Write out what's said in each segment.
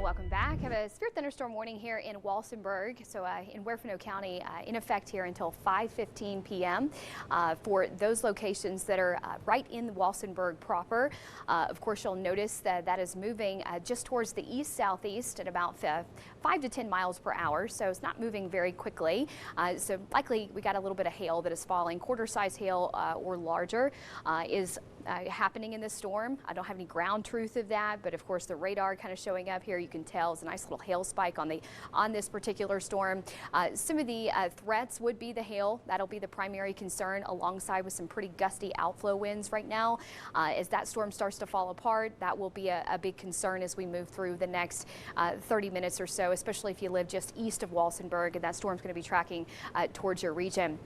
welcome back. I have a severe thunderstorm warning here in Walsenburg, so in Huerfano County, in effect here until 5:15 p.m. For those locations that are right in Walsenburg proper. Of course, you'll notice that is moving just towards the east-southeast at about 5 to 10 miles per hour, so it's not moving very quickly. So likely we got a little bit of hail that is falling. Quarter-size hail or larger is happening in this storm. I don't have any ground truth of that, but of course the radar kind of showing up here. You can tell it's a nice little hail spike on this particular storm. Some of the threats would be the hail. That'll be the primary concern, alongside with some pretty gusty outflow winds right now. As that storm starts to fall apart, that will be a big concern as we move through the next 30 minutes or so, especially if you live just east of Walsenburg and that storm's going to be tracking towards your region.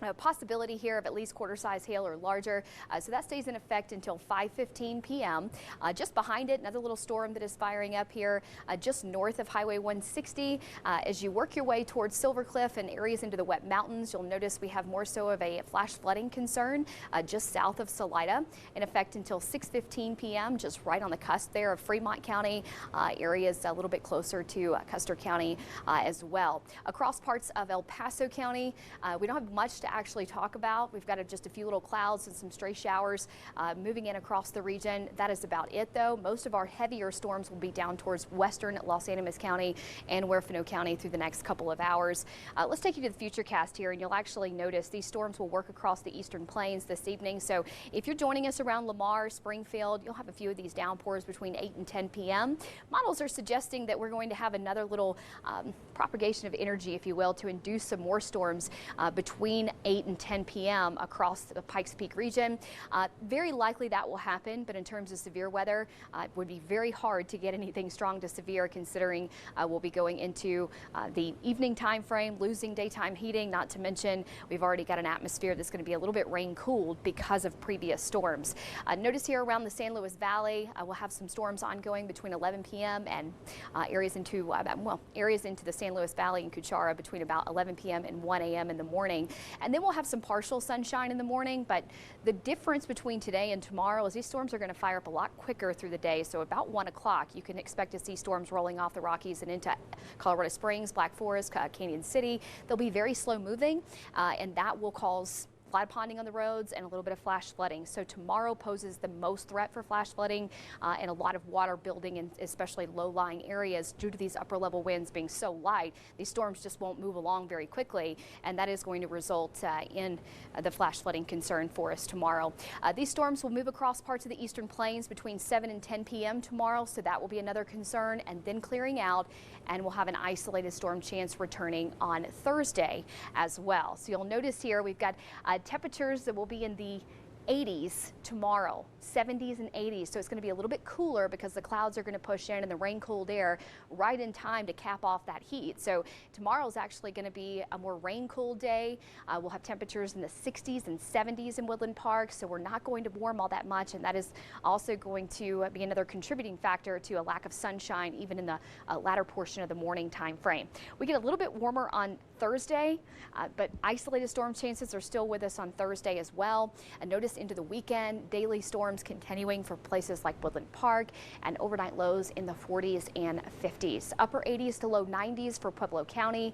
A possibility here of at least quarter-size hail or larger, so that stays in effect until 5:15 p.m. Just behind it, another little storm that is firing up here just north of Highway 160. As you work your way towards Silver Cliff and areas into the Wet Mountains, you'll notice we have more so of a flash flooding concern just south of Salida, in effect until 6:15 p.m. just right on the cusp there of Fremont County, areas a little bit closer to Custer County as well. Across parts of El Paso County, we don't have much to actually talk about. We've got just a few little clouds and some stray showers moving in across the region. That is about it, though. Most of our heavier storms will be down towards western Los Animas County and Huerfano County through the next couple of hours. Let's take you to the FUTURECAST here, and you'll actually notice these storms will work across the eastern plains this evening. So if you're joining us around Lamar, Springfield, you'll have a few of these downpours between 8 and 10 p.m. Models are suggesting that we're going to have another little propagation of energy, if you will, to induce some more storms between 8 and 10 p.m. across the Pikes Peak region. Very likely that will happen, but in terms of severe weather, it would be very hard to get anything strong to severe, considering we'll be going into the evening time frame, losing daytime heating, not to mention we've already got an atmosphere that's going to be a little bit rain cooled because of previous storms. Notice here around the San Luis Valley, we'll have some storms ongoing between 11 p.m. and areas into the San Luis Valley and Cuchara between about 11 p.m. and 1 a.m. in the morning. And then we'll have some partial sunshine in the morning, but the difference between today and tomorrow is these storms are going to fire up a lot quicker through the day. So about 1 o'clock, you can expect to see storms rolling off the Rockies and into Colorado Springs, Black Forest, Canyon City. They'll be very slow moving, and that will cause flat ponding on the roads and a little bit of flash flooding. So tomorrow poses the most threat for flash flooding and a lot of water building in especially low-lying areas due to these upper-level winds being so light. These storms just won't move along very quickly, and that is going to result in the flash flooding concern for us tomorrow. These storms will move across parts of the eastern plains between 7 and 10 p.m. tomorrow, so that will be another concern, and then clearing out, and we'll have an isolated storm chance returning on Thursday as well. So you'll notice here we've got temperatures that will be in the 80s tomorrow, 70s and 80s. So it's going to be a little bit cooler because the clouds are going to push in and the rain cooled air right in time to cap off that heat. So tomorrow is actually going to be a more rain cooled day. We'll have temperatures in the 60s and 70s in Woodland Park. So we're not going to warm all that much. And that is also going to be another contributing factor to a lack of sunshine, even in the latter portion of the morning time frame. We get a little bit warmer on Thursday, but isolated storm chances are still with us on Thursday as well. And notice into the weekend, daily storms continuing for places like Woodland Park, and overnight lows in the 40s and 50s. Upper 80s to low 90s for Pueblo County.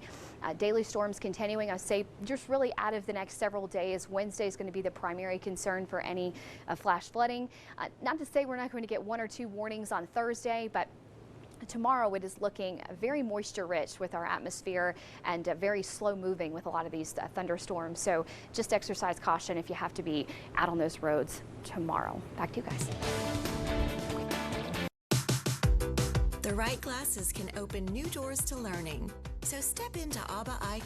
Daily storms continuing, I say, just really out of the next several days. Wednesday is going to be the primary concern for any flash flooding. Not to say we're not going to get 1 or 2 warnings on Thursday, but tomorrow it is looking very moisture rich with our atmosphere and very slow moving with a lot of these thunderstorms. So just exercise caution if you have to be out on those roads tomorrow. Back to you guys. The right glasses can open new doors to learning. So step into ABBA Eye Care.